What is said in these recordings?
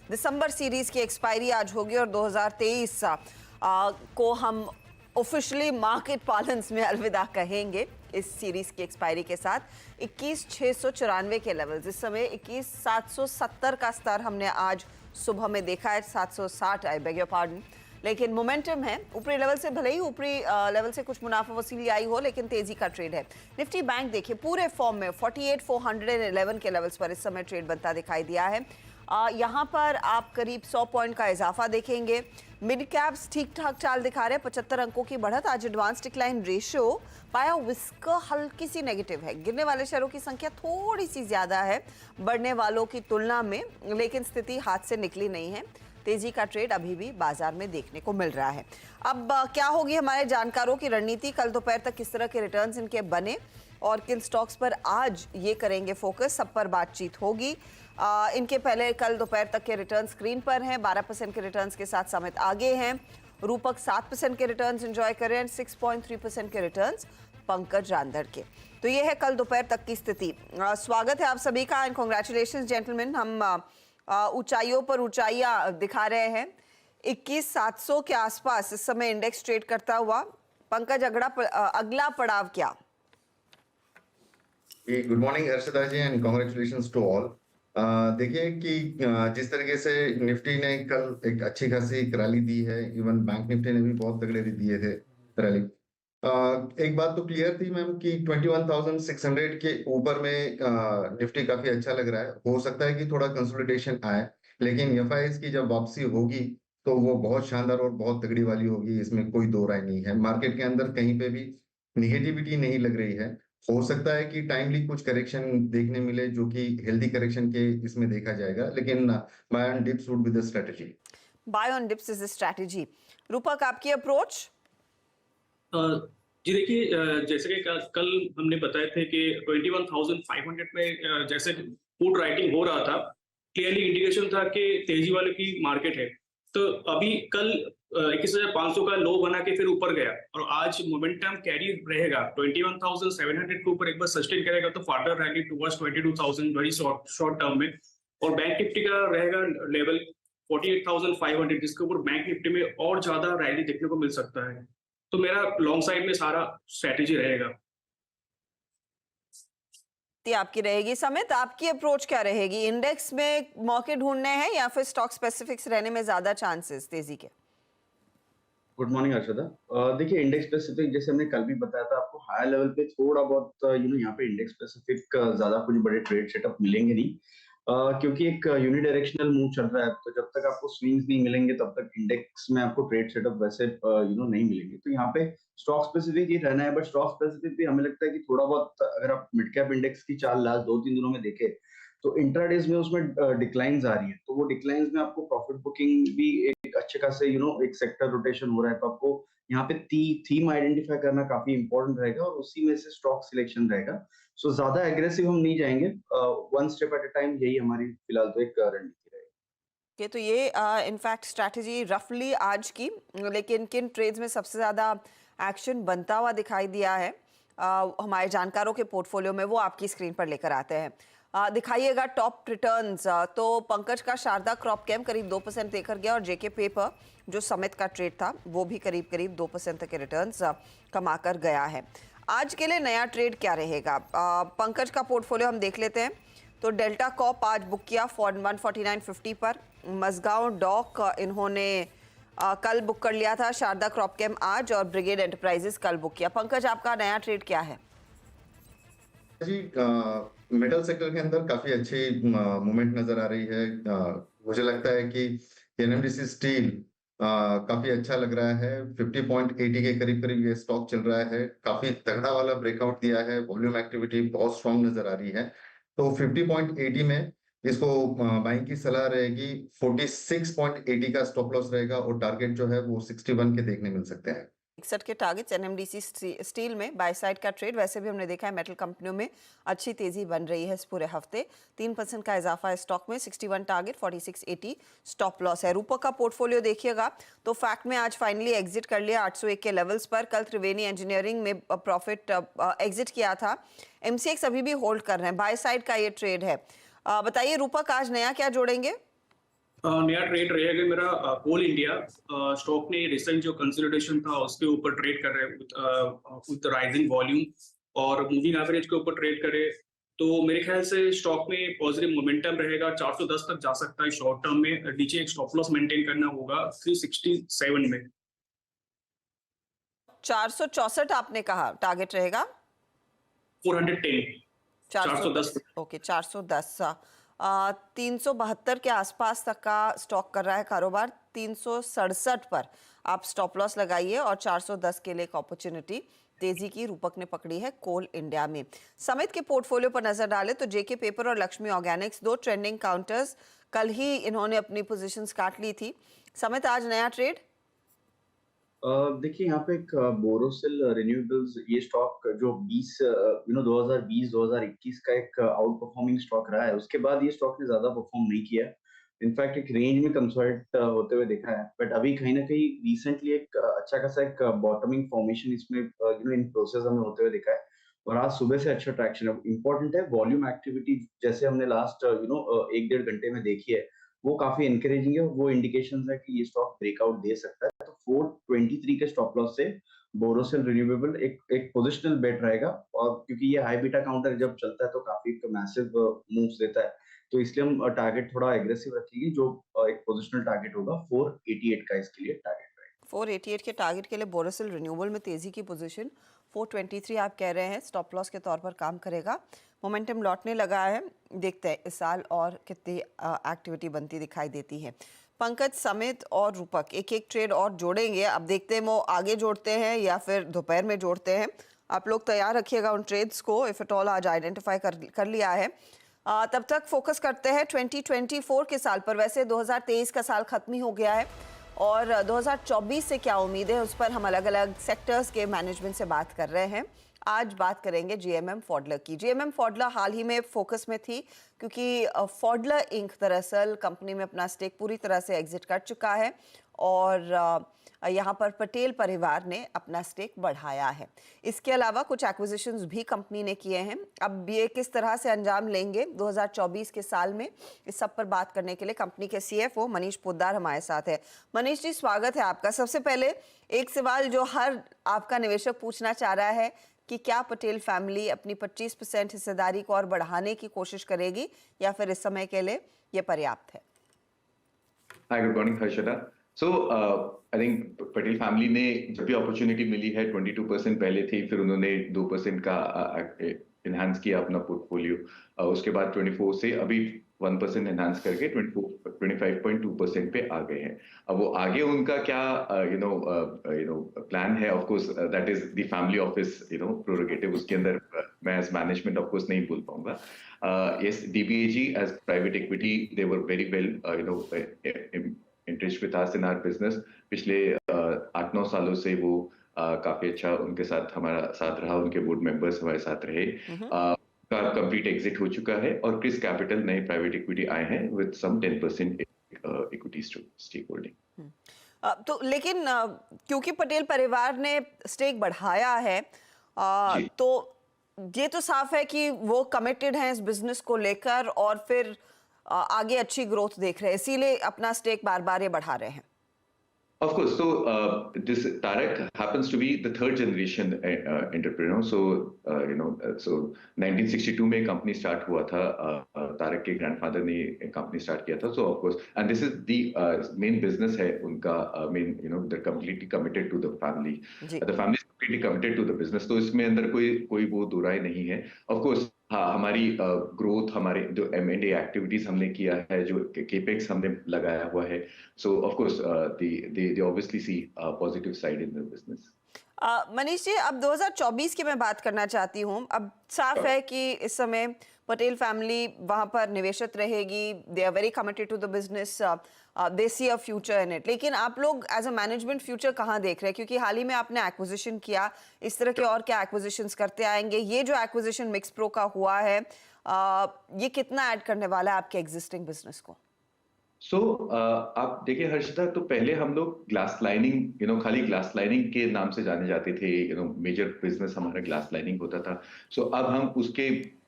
दिसंबर series की expiry आज होगी और 2023 को हम ऑफिशियली मार्केट पालेंस में अलविदा कहेंगे। इस सीरीज की एक्सपायरी के साथ 21,694 के लेवल्स, इस समय 21,770 का स्तर हमने आज सुबह में देखा है। 760 आई बेग योर पार्डन, लेकिन मोमेंटम है ऊपरी लेवल से, भले ही ऊपरी लेवल से कुछ मुनाफा वसूली आई हो, लेकिन तेजी का ट्रेड है। निफ्टी बैंक देखिए पूरे फॉर्म में 48,411 के लेवल्स पर इस समय ट्रेड बनता दिखाई दिया है। यहाँ पर आप करीब 100 पॉइंट का इजाफा देखेंगे। मिड कैप्स ठीक ठाक चाल दिखा रहे हैं, 75 अंकों की बढ़त। आज एडवांस डिक्लाइन रेशियो पाया विस्क हल्की सी नेगेटिव है। गिरने वाले शेयरों की संख्या थोड़ी सी ज्यादा है बढ़ने वालों की तुलना में, लेकिन स्थिति हाथ से निकली नहीं है। तेजी का ट्रेड अभी भी बाजार में देखने को मिल रहा है। अब क्या होगी हमारे जानकारों की रणनीति, कल दोपहर तक किस तरह के रिटर्न्स इनके बने और किन स्टॉक्स पर आज ये करेंगे फोकस, सब पर बातचीत होगी। इनके पहले कल दोपहर तक के रिटर्न स्क्रीन पर हैं। 12% के रिटर्न्स के साथ समित आगे हैं। रूपक 7% के रिटर्न्स एंजॉय कर रहे हैं। 6.3% के रिटर्न्स पंकज रांधड़ के। तो ये है कल दोपहर तक की स्थिति। स्वागत है आप सभी का एंड कांग्रेचुलेशंस जेंटलमैन। हम ऊंचाइयों पर ऊंचाइयां दिखा रहे हैं। 21,700 के आसपास इस समय इंडेक्स ट्रेड करता हुआ। पंकज, अगला पड़ाव क्या? Good morning Harshada ji and congratulations to all. देखिए कि जिस तरीके से निफ्टी ने कल एक अच्छी खासी रैली दी है, इवन बैंक निफ्टी ने भी बहुत तगड़े दिए थे रैली। एक बात तो क्लियर थी मैम कि 21,600 के ऊपर में निफ्टी काफी अच्छा लग रहा है। हो सकता है कि थोड़ा कंसोलिडेशन आए, लेकिन एफआईएस की जब वापसी होगी तो वो बहुत शानदार और बहुत तगड़ी वाली होगी, इसमें कोई दो राय नहीं है। मार्केट के अंदर कहीं पे भी निगेटिविटी नहीं लग रही है। हो सकता है कि टाइमली कुछ करेक्शन देखने मिले, जो कि हेल्दी करेक्शन के इसमें देखा जाएगा, लेकिन buy on dips would be the strategy. Buy on dips is the strategy. Rupak, आपकी अप्रोच? जी देखिए, जैसे कि कल हमने बताए थे कि 21,500 में जैसे पुट राइटिंग हो रहा था, क्लियरली इंडिकेशन था कि तेजी वाले की मार्केट है। तो अभी कल 21,500 का लो बना के फिर ऊपर गया और आज मोमेंटम कैरी रहेगा। 21,700 के ऊपर एक बार सस्टेन करेगा तो further rally towards 22,000 very short term में। और बैंक निफ्टी का रहेगा लेवल 48,500, जिसके ऊपर बैंक निफ्टी में और ज्यादा रैली देखने को मिल सकता है। तो मेरा लॉन्ग साइड में सारा स्ट्रेटेजी रहेगा। आपकी रहेगी। समित, आपकी अप्रोच क्या रहेगी? इंडेक्स में मौके ढूंढने हैं या फिर स्टॉक स्पेसिफिक्स रहने में ज्यादा चांसेस तेजी के? Good morning Harshada. देखिए, इंडेक्स स्पेसिफिक जैसे हमने कल भी बताया था आपको, हाई लेवल पे थोड़ा बहुत यहाँ पे इंडेक्स स्पेसिफिक ज्यादा कुछ बड़े ट्रेड सेटअप मिलेंगे नहीं, क्योंकि एक यूनिडायरेक्शनल मूव चल रहा है। तो जब तक आपको स्विंग्स नहीं मिलेंगे तब तक इंडेक्स में आपको ट्रेड सेटअप वैसे नहीं मिलेंगे। तो यहाँ पे स्टॉक स्पेसिफिक ही रहना है। बट स्टॉक स्पेसिफिक भी हमें लगता है कि थोड़ा बहुत, अगर आप मिड कैप इंडेक्स की चाल लास्ट 2-3 दिनों में देखें तो इंट्राडेज में उसमें डिक्लाइंस आ रही है। तो वो डिक्लाइंस में आपको प्रॉफिट बुकिंग भी एक अच्छे खासे एक सेक्टर रोटेशन हो रहा है। तो आपको यहाँ पे थीम आइडेंटिफाई करना काफी इंपॉर्टेंट रहेगा और उसी में से स्टॉक सिलेक्शन रहेगा। सो ज्यादा एग्रेसिव हम नहीं जाएंगे, one step at a time, यही हमारी फिलहाल तो एक रणनीति रहेगी। तो ये इनफैक्ट स्ट्रैटेजी रफली आज की, लेकिन किन ट्रेड्स में सबसे ज्यादा एक्शन बनता हुआ दिखाई दिया है हमारे जानकारों के पोर्टफोलियो में, वो आपकी स्क्रीन पर लेकर आते हैं। दिखाइएगा टॉप रिटर्न्स। तो पंकज का शारदा क्रॉप केम करीब 2% देकर गया और जेके पेपर जो समित का ट्रेड था वो भी करीब 2% तक के रिटर्न्स कमा कर गया है। आज के लिए नया ट्रेड क्या रहेगा? पंकज का पोर्टफोलियो हम देख लेते हैं। तो डेल्टा कॉप आज बुक किया 149.50 पर। मसगांव डॉक इन्होंने कल बुक कर लिया था। शारदा क्रॉप केम आज और ब्रिगेड एंटरप्राइजेस कल बुक किया। पंकज, आपका नया ट्रेड क्या है? जी, मेटल सेक्टर के अंदर काफी अच्छी मूवमेंट नजर आ रही है। मुझे लगता है कि एनएमडीसी स्टील काफी अच्छा लग रहा है। 50.80 के करीब करीब ये स्टॉक चल रहा है। काफी तगड़ा वाला ब्रेकआउट दिया है, वॉल्यूम एक्टिविटी बहुत स्ट्रांग नजर आ रही है। तो 50.80 में इसको बाइंग की सलाह रहेगी। 46.80 का स्टॉप लॉस रहेगा और टारगेट जो है वो 61 के देखने मिल सकते हैं। 61 के टारगेट्स एनएमडीसी स्टील में बाय साइड का ट्रेड। वैसे भी हमने देखा है मेटल कंपनियों में अच्छी तेजी बन रही है इस पूरे हफ्ते। 3% का इजाफा है स्टॉक में। 61 टारगेट, 46.80 स्टॉप लॉस है। रूपक का पोर्टफोलियो देखिएगा तो फैक्ट में आज फाइनली एग्जिट कर लिया 801 के लेवल्स पर। कल त्रिवेणी इंजीनियरिंग में प्रॉफिट एग्जिट किया था। एमसीएक्स अभी भी होल्ड कर रहे हैं। बाय साइड का ये ट्रेड है। बताइए रूपक, आज नया क्या जोड़ेंगे? नया ट्रेड रहेगा मेरा कोल इंडिया। स्टॉक ने रिसेंट जो कंसोलिडेशन था उसके ऊपर ट्रेड कर रहे हैं विद राइजिंग वॉल्यूम और मूविंग एवरेज के ऊपर ट्रेड करे, तो मेरे ख्याल से स्टॉक में पॉजिटिव मोमेंटम रहेगा। 410 तक जा सकता है शॉर्ट टर्म में। नीचे एक स्टॉप लॉस मेंटेन करना होगा 367 में। 464 आपने कहा टारगेट रहेगा। 410 410 ओके 410 372 के आसपास तक का स्टॉक कर रहा है कारोबार। 367 पर आप स्टॉप लॉस लगाइए और 410 के लिए एक अपॉर्चुनिटी तेजी की रूपक ने पकड़ी है कोल इंडिया में। समित के पोर्टफोलियो पर नजर डालें तो जेके पेपर और लक्ष्मी ऑर्गेनिक्स दो ट्रेंडिंग काउंटर्स, कल ही इन्होंने अपनी पोजीशंस काट ली थी। समित आज नया ट्रेड। देखिए यहाँ पे एक बोरोसिल रिन्यूएबल्स, ये स्टॉक जो 2020-2021 का एक आउट परफॉर्मिंग स्टॉक रहा है, उसके बाद ये स्टॉक ने ज्यादा परफॉर्म नहीं किया। इनफैक्ट एक रेंज में कंसोलिडेट होते हुए देखा है, बट अभी कहीं ना कहीं रिसेंटली एक अच्छा खासा एक बॉटमिंग फॉर्मेशन इसमें इन प्रोसेस हमें होते हुए देखा है और आज सुबह से अच्छा ट्रैक्शन है। इंपॉर्टेंट है वॉल्यूम एक्टिविटी, जैसे हमने लास्ट एक डेढ़ घंटे में देखी है, वो काफी एनकरेजिंग है। वो इंडिकेशंस है कि ये स्टॉक ब्रेकआउट दे सकता है। तो 423 के स्टॉप लॉस से बोरोसिल रिन्यूएबल एक पोजिशनल बेट रहेगा, और क्योंकि ये हाई बीटा काउंटर जब चलता है तो काफी मैसिव मूव्स देता है, तो इसलिए हम टारगेट थोड़ा एग्रेसिव रखेंगे। जो एक पोजिशनल टारगेट होगा 488 का इसके लिए टारगेट रहेगा। 488 के टारगेट के लिए बोरोसिल रिन्यूएबल में तेजी की पोजीशन 423 आप कह रहे हैं स्टॉप लॉस के तौर पर काम करेगा। मोमेंटम लौटने लगा है, देखते हैं इस साल और कितनी एक्टिविटी बनती दिखाई देती है। पंकज, समित और रूपक एक एक ट्रेड और जोड़ेंगे, अब देखते हैं वो आगे जोड़ते हैं या फिर दोपहर में जोड़ते हैं। आप लोग तैयार रखिएगा उन ट्रेड्स को, इफ एट ऑल आज आइडेंटिफाई कर लिया है। तब तक फोकस करते हैं 2024 के साल पर। वैसे 2023 का साल खत्म ही हो गया है और 2024 से क्या उम्मीद है उस पर हम अलग अलग सेक्टर्स के मैनेजमेंट से बात कर रहे हैं। आज बात करेंगे जीएमएम फॉडलर की। जीएमएम फॉडलर हाल ही में फोकस में थी क्योंकि फॉडलर इंक दरअसल कंपनी में अपना स्टेक पूरी तरह से एग्जिट कर चुका है और यहाँ पर पटेल परिवार ने अपना स्टेक बढ़ाया है। इसके अलावा कुछ एक्विजिशंस भी कंपनी ने किए हैं। अब ये किस तरह से अंजाम लेंगे 2024 के साल में, इस सब पर बात करने के लिए कंपनी के सीएफओ मनीष पोद्दार हमारे साथ है। मनीष जी, स्वागत है आपका। सबसे पहले एक सवाल जो हर आपका निवेशक पूछना चाह रहा है कि क्या पटेल फैमिली अपनी 25% हिस्सेदारी को और बढ़ाने की कोशिश करेगी या फिर इस समय के लिए ये पर्याप्त है? Hi, good morning Harshada. So I think Patel family ने जब भी अपॉर्चुनिटी मिली है, 22% पहले थी, फिर उन्होंने 2% का इनहांस किया अपना पोर्टफोलियो। उसके बाद 24 से अभी 1% एनहांस करके 25.2% पे आ गए हैं। अब वो आगे उनका क्या प्लान है, of course that is the family office prerogative, उसके अंदर मैं एज मैनेजमेंट ऑफ कोर्स नहीं बोल पाऊंगा। Yes, DBAG as private equity, they were very well interest with us in our business. पिछले 8-9 सालों से वो काफी अच्छा उनके साथ हमारा साथ रहा, उनके बोर्ड मेंबर्स हमारे साथ रहे। का कंप्लीट एग्जिट हो चुका है और क्रिस कैपिटल नए प्राइवेट इक्विटी आए हैं with some 10% equity stake holding. तो लेकिन क्योंकि पटेल परिवार ने स्टेक बढ़ाया है तो ये तो साफ है कि वो कमिटेड हैं इस बिजनेस को लेकर और फिर आगे अच्छी ग्रोथ देख रहे हैं, इसीलिए अपना स्टेक बार बार ये बढ़ा रहे हैं। Of course, so this Tarak happens to be the third generation entrepreneur. So so 1962 में कंपनी स्टार्ट हुआ था। तारक के ग्रैंडफादर ने कंपनी स्टार्ट किया था। So of course, and this is the main business है उनका, main they're completely committed to the family. The family is completely committed to the business. तो इसमें अंदर कोई वो दो राय नहीं है। Of course, हाँ, हमारी ग्रोथ, हमारे जो M&A एक्टिविटीज हमने किया है, जो केपेक्स हमने लगाया हुआ है, so of course they obviously see a positive side in the business. Manish ji, अब 2024 की मैं बात करना चाहती हूँ। अब साफ है कि इस समय पटेल फैमिली वहां पर निवेशित रहेगी, they are very committed to the business, they see a future in it. लेकिन आप लोग एज अ मैनेजमेंट फ्यूचर कहाँ देख रहे हैं? क्योंकि हाल ही में आपने एक्विजिशन किया, इस तरह के और क्या एक्विजिशंस करते आएंगे? ये जो एक्विजिशन मिक्स प्रो का हुआ है, ये कितना ऐड करने वाला है आपके एग्जिस्टिंग बिजनेस को? सो आप देखिए हर्षिता, तो पहले हम लोग ग्लास लाइनिंग खाली ग्लास लाइनिंग के नाम से जाने जाते थे। मेजर बिजनेस हमारा ग्लास लाइनिंग होता था। सो अब हम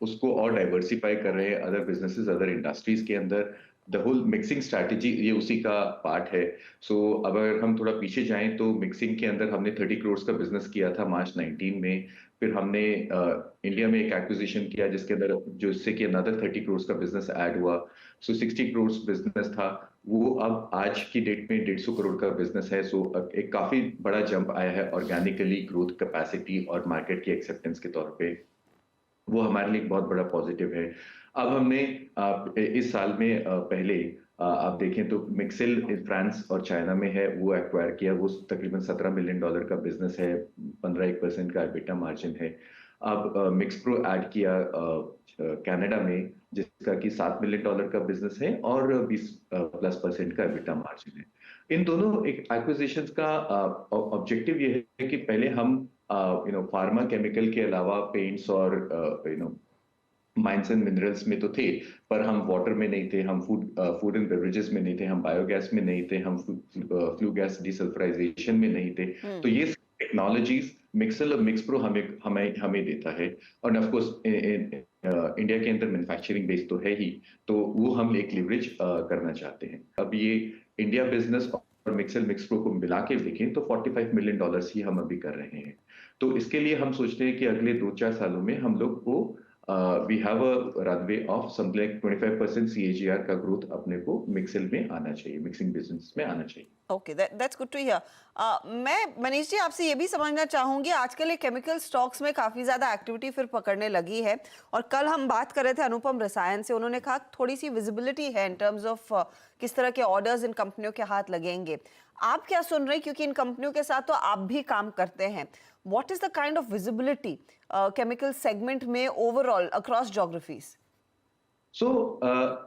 उसको और डाइवर्सिफाई कर रहे हैं अदर बिजनेसेस, अदर इंडस्ट्रीज के अंदर। द होल मिक्सिंग स्ट्रैटेजी ये उसी का पार्ट है। सो अगर हम थोड़ा पीछे जाएं तो मिक्सिंग के अंदर हमने 30 करोड़ का बिजनेस किया था मार्च 19 में। फिर हमने इंडिया में एक एक्विजिशन किया जिसके अंदर जो इससे कि अनदर 30 करोड़ का बिजनेस ऐड हुआ। सो 60 करोड़ बिजनेस था, वो अब आज की डेट में 150 करोड़ का बिजनेस है। सो एक काफी बड़ा जंप आया है ऑर्गेनिकली, ग्रोथ कैपेसिटी और मार्केट की एक्सेप्टेंस के तौर पे। वो हमारे लिए एक बहुत बड़ा पॉजिटिव है। अब हमने इस साल में पहले आप देखें तो मिक्सिल फ्रांस और चाइना में है, वो एक्वायर किया। वो तकरीबन $17 मिलियन का बिजनेस है, 15% का एबिटा मार्जिन है। अब मिक्स प्रो ऐड किया कनाडा में, जिसका कि $7 मिलियन का बिजनेस है और 20+% का एबिटा मार्जिन है। इन दोनों एक एक्विजिशंस का ऑब्जेक्टिव ये है कि पहले हम फार्मा केमिकल के अलावा पेंट्स और माइंस एंड मिनरल्स में तो थे, पर हम वाटर में नहीं थे, हम फूड एंड बेवरेजेस में नहीं थे, हम बायोगैस में नहीं थे, हम फ्लू गैस डिसल्फ्राइजेशन में नहीं थे। तो ये टेक्नोलॉजीज मिक्सल और मिक्स प्रो हमें देता है। और ऑफ कोर्स इंडिया के अंदर मैन्युफैक्चरिंग बेस तो है ही, तो वो हम एक लिवरेज करना चाहते हैं। अब ये इंडिया बिजनेस और मिक्सल मिक्स प्रो को मिला के देखें तो $45 मिलियन ही हम अभी कर रहे हैं। तो इसके लिए हम सोचते हैं कि अगले 2-4 सालों में हम लोग को we have a runway of something like 25% CAGR का ग्रोथ अपने को मिक्सिल में आना चाहिए, मिक्सिंग बिजनेस में आना चाहिए। Okay, that's good to hear. मैं मनीष जी आपसे ये भी समझना चाहूंगी, आजकल ये केमिकल स्टॉक्स में काफी ज्यादा एक्टिविटी फिर पकड़ने लगी है, और कल हम बात कर रहे थे अनुपम रसायन से, उन्होंने कहा थोड़ी सी विजिबिलिटी है इन टर्म्स ऑफ किस तरह के ऑर्डर्स इन कंपनियों के हाथ लगेंगे। आप क्या सुन रहे हैं, क्योंकि इन कंपनियों के साथ तो आप भी काम करते हैं, what is the kind of visibility chemical segment में ओवरऑल अक्रॉस ज्योग्राफीज? सो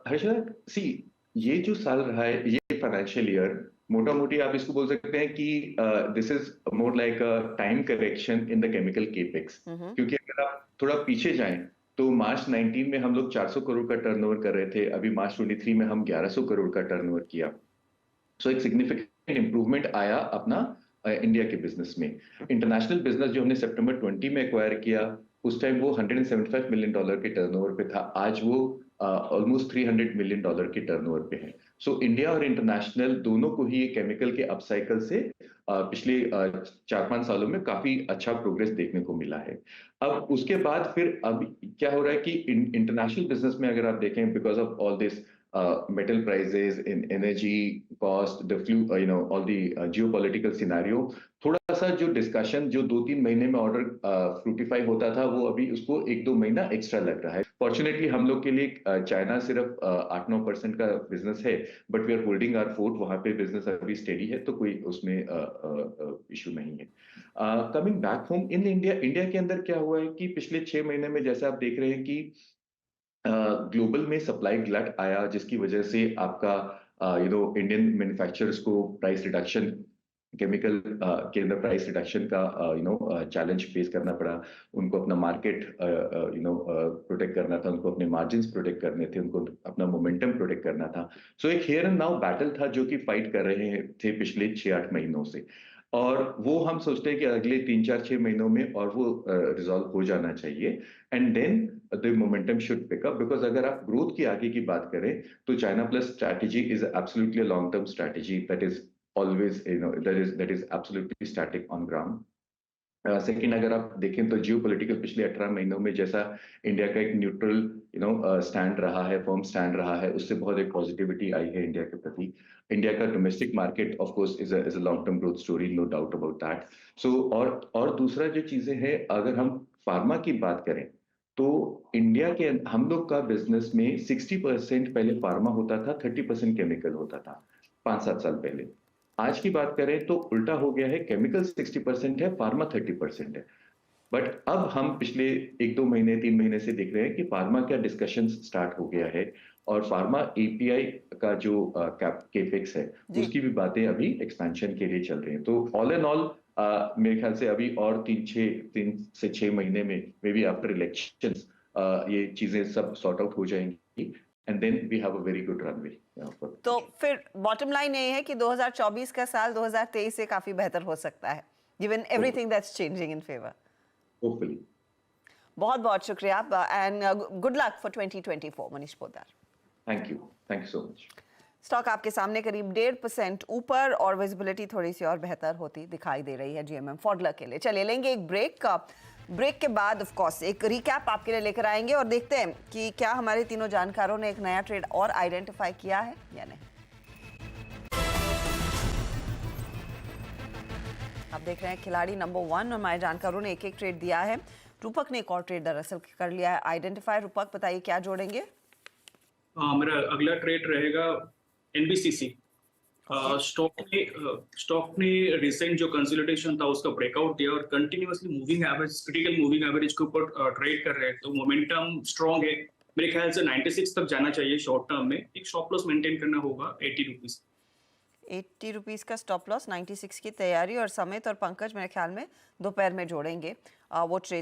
हर्षद, सी ये जो साल रहा है, ये फाइनेंशियल ईयर, मोटा मोटी आप इसको बोल सकते हैं कि this is more like a time correction in the chemical capex. क्योंकि अगर आप थोड़ा पीछे जाएं तो मार्च 19 में हम लोग 400 करोड़ का टर्नओवर कर रहे थे, अभी मार्च 23 में हम 1100 करोड़ का टर्नओवर किया। सो एक सिग्निफिकेंट इंप्रूवमेंट आया अपना इंडिया के बिजनेस में। इंटरनेशनल बिजनेस जो हमने सितंबर 20 में एक्वायर किया, उस टाइम वो $175 मिलियन के टर्नओवर पे था, आज वो ऑलमोस्ट $300 मिलियन के टर्नओवर पे है। सो इंडिया और इंटरनेशनल दोनों को ही केमिकल के अपसाइकिल से पिछले 4-5 सालों में काफी अच्छा प्रोग्रेस देखने को मिला है। अब उसके बाद फिर अब क्या हो रहा है कि इंटरनेशनल बिजनेस में अगर आप देखें, because of all this metal prices, in energy cost, the all the geopolitical scenario, थोड़ा सा जो डिस्कशन जो 2-3 महीने में ऑर्डर फ्रूटिफाई होता था, वो अभी उसको 1-2 महीना एक्स्ट्रा लग रहा है। फॉर्चुनेटली हम लोग के लिए चाइना सिर्फ 8-9% का बिजनेस है, but we are holding our fort, वहां पे बिजनेस अभी स्टेडी है, तो कोई उसमें इशू नहीं है। Coming back home in India के अंदर क्या हुआ है कि पिछले 6 महीने में जैसा आप देख रहे हैं कि ग्लोबल में सप्लाई ग्लट आया, जिसकी वजह से आपका इंडियन मैन्युफैक्चरर्स को प्राइस रिडक्शन, केमिकल के अंदर प्राइस रिडक्शन का चैलेंज फेस करना पड़ा। उनको अपना मार्केट प्रोटेक्ट करना था, उनको अपने मार्जिन्स प्रोटेक्ट करने थे, उनको अपना मोमेंटम प्रोटेक्ट करना था। सो एक हियर एंड नाउ बैटल था जो कि फाइट कर रहे थे पिछले 6-8 महीनों से, और वो हम सोचते हैं कि अगले 3-4-6 महीनों में और वो रिजॉल्व हो जाना चाहिए, and then the momentum should pick up. Because अगर आप ग्रोथ की आगे की बात करें तो China plus strategy is absolutely a long term strategy that is always that is absolutely static on ground. Second अगर आप देखें तो जियोपॉलिटिकल पिछले 18 महीनों में जैसा इंडिया का एक न्यूट्रल स्टैंड रहा है, फर्म स्टैंड रहा है, उससे बहुत एक पॉजिटिविटी आई है इंडिया के प्रति। इंडिया का domestic market of course is a long term growth story, no doubt about that. So और दूसरा जो चीजें हैं, अगर हम फार्मा की बात करें तो इंडिया के हम लोग का बिजनेस में 60% पहले फार्मा होता था, 30% केमिकल होता था 5-7 साल पहले। आज की बात करें तो उल्टा हो गया है, केमिकल 60% है, फार्मा 30% है। बट अब हम पिछले 1-2 महीने 3 महीने से देख रहे हैं कि फार्मा का डिस्कशन स्टार्ट हो गया है, और फार्मा एपीआई का जो केपेक्स है उसकी भी बातें अभी एक्सपेंशन के लिए चल रही हैं। तो ऑल एंड ऑल मेरे ख्याल से अभी और 3 से 6 महीने में, मे बी आफ्टर इलेक्शंस, ये चीजें सब सॉर्ट आउट हो जाएंगी, and then we have a very good runway for the तो future. फिर बॉटम लाइन ये है कि 2024 का साल 2023 से काफी बेहतर हो सकता है, given everything that's changing in favor. Hopefully. बहुत बहुत शुक्रिया, and good luck for 2024, Manish Poddar. Thank you. Thank you so much. Stock आपके सामने करीब 1.5% ऊपर और विजिबिलिटी थोड़ी सी और बेहतर होती दिखाई दे रही है जीएमएम फॉडलर के लिए। चलिए लेंगे एक ब्रेक के बाद ऑफ कोर्स एक रिकैप आपके लिए लेकर आएंगे और देखते हैं कि क्या हमारे तीनों जानकारों ने एक नया ट्रेड और आइडेंटिफाई किया है या नहीं। आप देख रहे हैं खिलाड़ी नंबर 1 और हमारे जानकारों ने एक एक ट्रेड दिया है। रूपक ने एक और ट्रेड दरअसल कर लिया है आइडेंटिफाई। रूपक बताइए क्या जोड़ेंगे। मेरा अगला ट्रेड रहेगा एनबीसीसी। स्टॉक ने रिसेंट जो कंसोलिडेशन था उसका ब्रेकआउट दिया और continuously moving average, critical moving average के ऊपर ट्रेड कर रहे हैं, तो मोमेंटम स्ट्रांग है। मेरे ख्याल से 96 तक जाना चाहिए शॉर्ट टर्म में। एक स्टॉप लॉस मेंटेन करना होगा 80 रुपीज। 80 रुपीज़ का स्टॉप लॉस, 96 की तैयारी और समित और पंकज मेरे ख्याल में दोपहर में जोड़ेंगे वो ट्रेड